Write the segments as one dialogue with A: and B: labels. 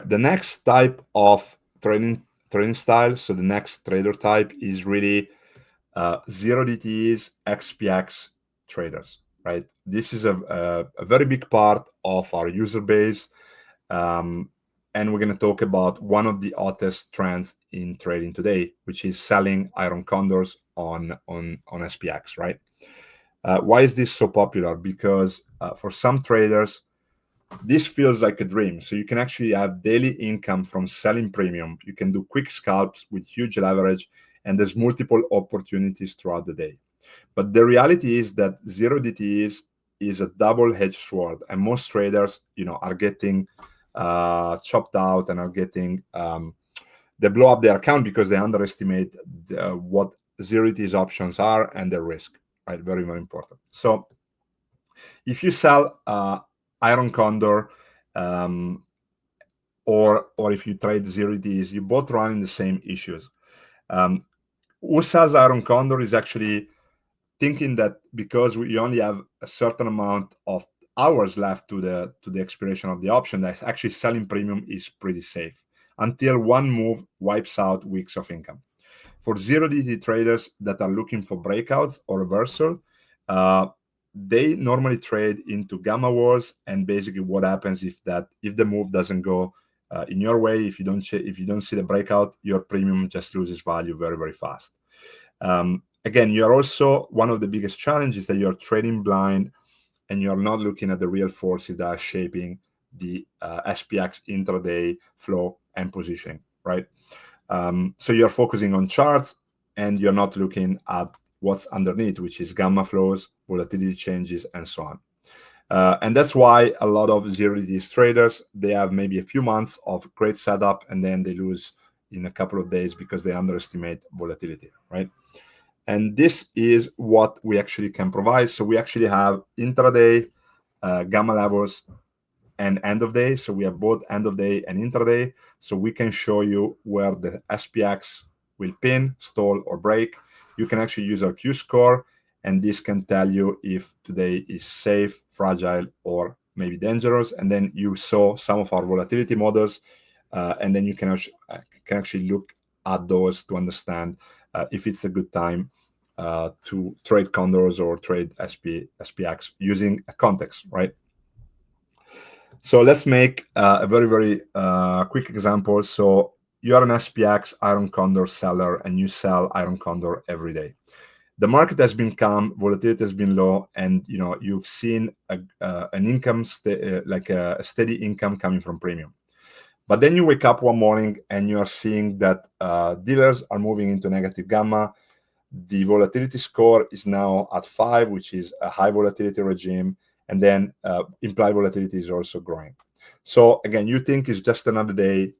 A: The next type of trading style, so the next trader type is really 0DTEs SPX traders, right? This is a very big part of our user base. And we're going to talk about one of the hottest trends in trading today, which is selling Iron Condors on SPX, right? Why is this so popular? Because for some traders, this feels like a dream. So you can actually have daily income from selling premium. You can do quick scalps with huge leverage, and there's multiple opportunities throughout the day. But the reality is that 0DTEs is a double-edged sword, and most traders, are getting chopped out and are getting they blow up their account because they underestimate what 0DTEs options are and the risk. Right, very very important. So if you sell Iron Condor, or if you trade 0DTEs, you both run in the same issues. Who sells Iron Condor is actually thinking that because we only have a certain amount of hours left to the expiration of the option, that actually selling premium is pretty safe until one move wipes out weeks of income. For 0DTE traders that are looking for breakouts or reversal, they normally trade into gamma wars, and basically what happens if the move doesn't go in your way, if you don't see the breakout, your premium just loses value very very fast. Again, you're also, one of the biggest challenges that you're trading blind and you're not looking at the real forces that are shaping the SPX intraday flow and positioning, right? So you're focusing on charts and you're not looking at what's underneath, which is gamma flows, volatility changes, and so on. And that's why a lot of 0DTEs traders, they have maybe a few months of great setup and then they lose in a couple of days because they underestimate volatility, right? And this is what we actually can provide. So we actually have intraday, gamma levels, and end of day. So we have both end of day and intraday. So we can show you where the SPX will pin, stall, or break. You can actually use our Q score, and this can tell you if today is safe, fragile, or maybe dangerous. And then you saw some of our volatility models, and then you can actually look at those to understand if it's a good time to trade Condors or trade SPX using a context, right? So let's make a very, very quick example. So you're an SPX Iron Condor seller and you sell Iron Condor every day. The market has been calm, volatility has been low, and you've seen an income like a steady income coming from premium. But then you wake up one morning and you are seeing that dealers are moving into negative gamma. The volatility score is now at 5, which is a high volatility regime, and then implied volatility is also growing. So again, you think it's just another day,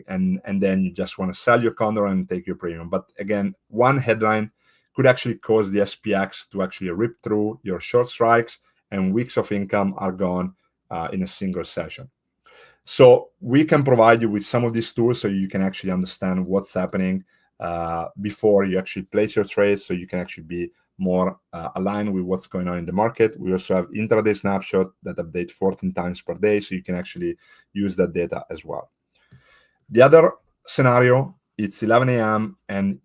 A: and then you just want to sell your Condor and take your premium. But again, one headline could actually cause the SPX to actually rip through your short strikes, and weeks of income are gone in a single session. So we can provide you with some of these tools so you can actually understand what's happening before you actually place your trades, so you can actually be more aligned with what's going on in the market. We also have intraday snapshot that update 14 times per day, so you can actually use that data as well. The other scenario, it's 11 a.m. and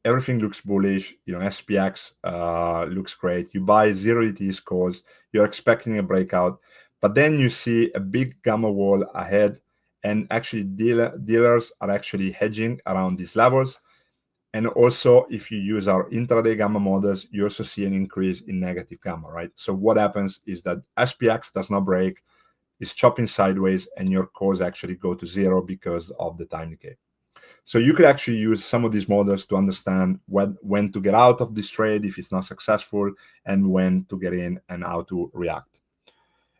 A: everything looks bullish. SPX looks great. You buy 0DTE calls. You're expecting a breakout, but then you see a big gamma wall ahead, and actually dealers are actually hedging around these levels. And also, if you use our intraday gamma models, you also see an increase in negative gamma, right? So what happens is that SPX does not break, is chopping sideways, and your calls actually go to zero because of the time decay. So you could actually use some of these models to understand when to get out of this trade if it's not successful, and when to get in and how to react.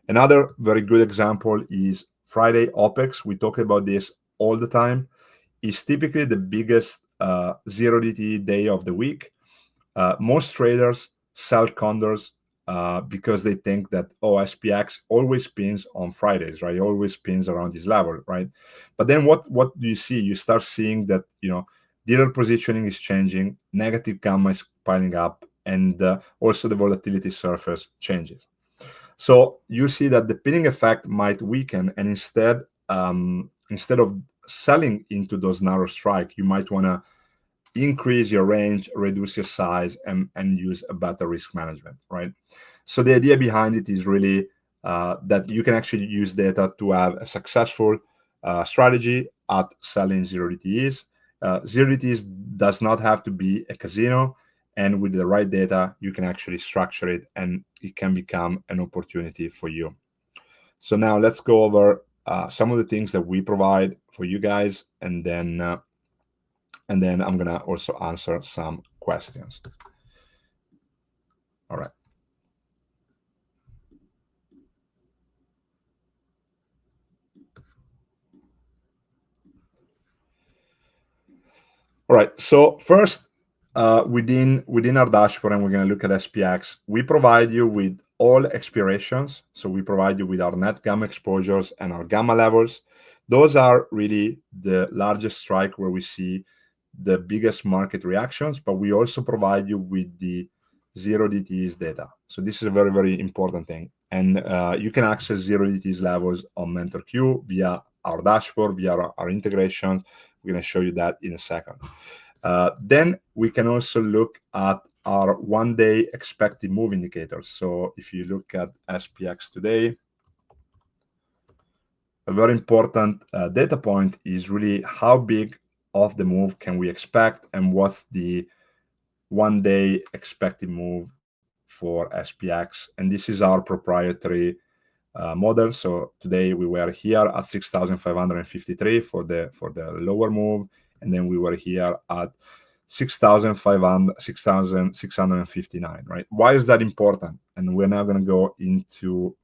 A: Another very good example is Friday OPEX. We talk about this all the time. It's typically the biggest 0DTE day of the week. Most traders sell Condors because they think that, SPX always pins on Fridays, right? It always pins around this level, right? But then what do you see? You start seeing that, dealer positioning is changing, negative gamma is piling up, and also the volatility surface changes. So you see that the pinning effect might weaken, and instead instead of selling into those narrow strike, you might want to increase your range, reduce your size, and use a better risk management, right? So the idea behind it is really that you can actually use data to have a successful strategy at selling 0DTEs. 0DTEs does not have to be a casino, and with the right data, you can actually structure it and it can become an opportunity for you. So now let's go over some of the things that we provide for you guys, and then I'm gonna also answer some questions. All right. All right. So first, within our dashboard, and we're going to look at SPX. We provide you with all expirations. So we provide you with our net gamma exposures and our gamma levels. Those are really the largest strike where we see the biggest market reactions, but we also provide you with the 0DTEs data. So this is a very, very important thing. And you can access 0DTEs levels on MenthorQ via our dashboard, via our integrations. We're going to show you that in a second. Then we can also look at our one-day expected move indicators. So if you look at SPX today, a very important data point is really how big of the move can we expect and what's the one-day expected move for SPX. And this is our proprietary model. So today we were here at 6,553 for the lower move, and then we were here at 6,659, right? Why is that important? And we're now going to go into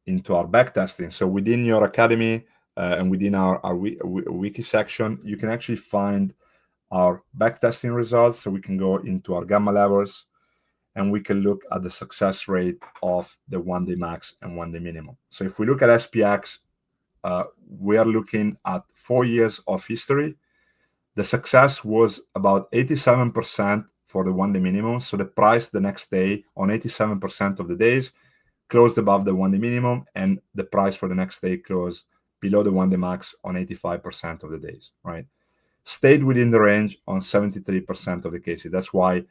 A: into our backtesting. So within your academy and within our wiki section, you can actually find our backtesting results. So we can go into our gamma levels, and we can look at the success rate of the one-day max and one-day minimum. So if we look at SPX, we are looking at 4 years of history. The success was about 87% for the one-day minimum. So the price the next day on 87% of the days closed above the one-day minimum, and the price for the next day closed below the one-day max on 85% of the days, right? Stayed within the range on 73% of the cases. That's why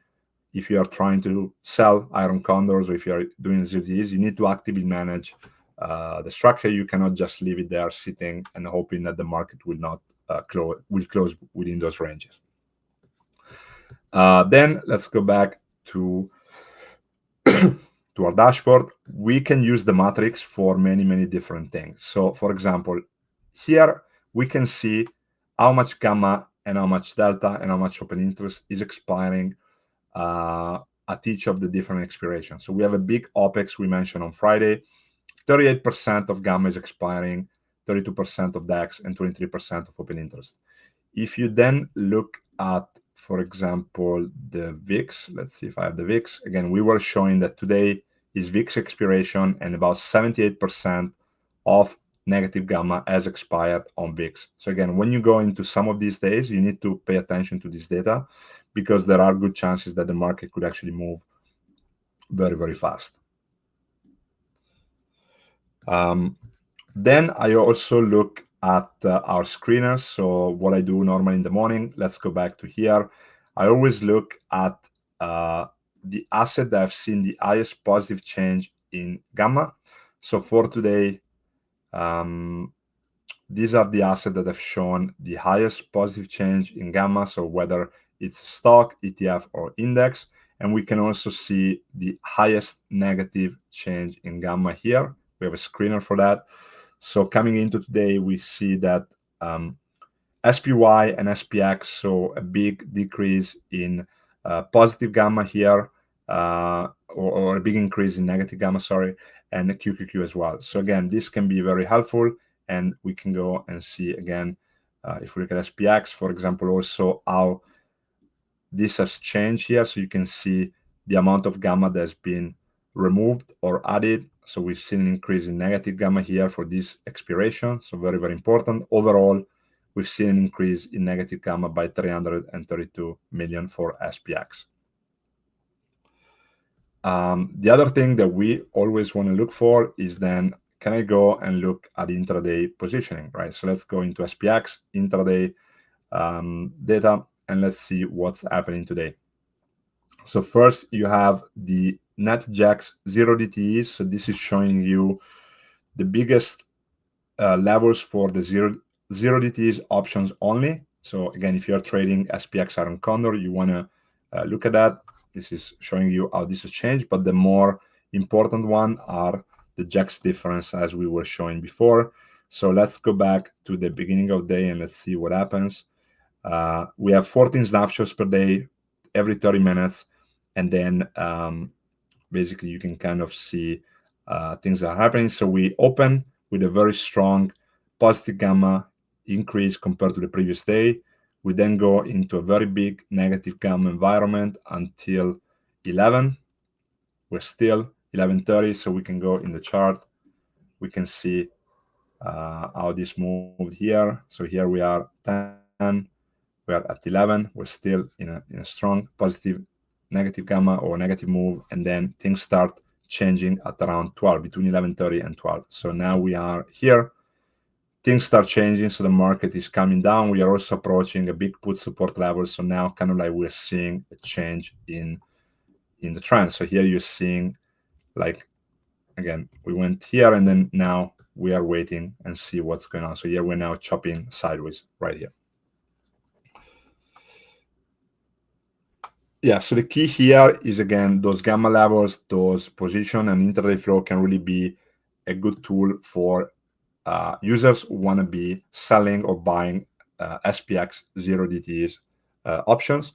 A: if you are trying to sell Iron Condors, or if you are doing ZTs, you need to actively manage the structure. You cannot just leave it there sitting and hoping that the market will not close within those ranges. Then let's go back to to our dashboard. We can use the matrix for many different things. So for example, here we can see how much gamma and how much delta and how much open interest is expiring at each of the different expirations. So we have a big OPEX we mentioned on Friday. 38% of gamma is expiring, 32% of DEX, and 23% of open interest. If you then look at, for example, the VIX, let's see if I have the VIX. Again, we were showing that today is VIX expiration, and about 78% of negative gamma has expired on VIX. So again, when you go into some of these days, you need to pay attention to this data, because there are good chances that the market could actually move very fast. Then I also look at our screeners. So what I do normally in the morning, let's go back to here. I always look at the asset that I've seen the highest positive change in gamma. So for today, these are the assets that have shown the highest positive change in gamma. So whether it's stock, ETF, or index. And we can also see the highest negative change in gamma here. We have a screener for that. So coming into today, we see that SPY and SPX saw a big decrease in positive gamma here, or a big increase in negative gamma, sorry, and the QQQ as well. So again, this can be very helpful, and we can go and see again, if we look at SPX, for example, also how this has changed here. So you can see the amount of gamma that's been removed or added. So we've seen an increase in negative gamma here for this expiration. So very important. Overall, we've seen an increase in negative gamma by 332 million for SPX. The other thing that we always want to look for is then can I go and look at intraday positioning, right? So let's go into SPX, intraday data, and let's see what's happening today. So first you have the NetJax 0DTEs. So this is showing you the biggest levels for the 0DTEs options only. So again, if you're trading SPX Iron Condor, you want to look at that. This is showing you how this has changed, but the more important one are the JAX difference as we were showing before. So let's go back to the beginning of the day and let's see what happens. We have 14 snapshots per day, every 30 minutes. And then basically you can kind of see things that are happening. So we open with a very strong positive gamma increase compared to the previous day. We then go into a very big negative gamma environment until 11. We're still 11:30, so we can go in the chart. We can see how this moved here. So here we are 10, we are at 11. We're still in a strong positive negative gamma or negative move, and then things start changing at around 12, between 11:30 and 12. So now we are here. Things start changing, so the market is coming down. We are also approaching a big put support level. So now kind of like we're seeing a change in the trend. So here you're seeing, like, again, we went here and then now we are waiting and see what's going on. So here we're now chopping sideways right here. Yeah, so the key here is, again, those gamma levels, those position and intraday flow can really be a good tool for users who want to be selling or buying SPX 0DTEs options.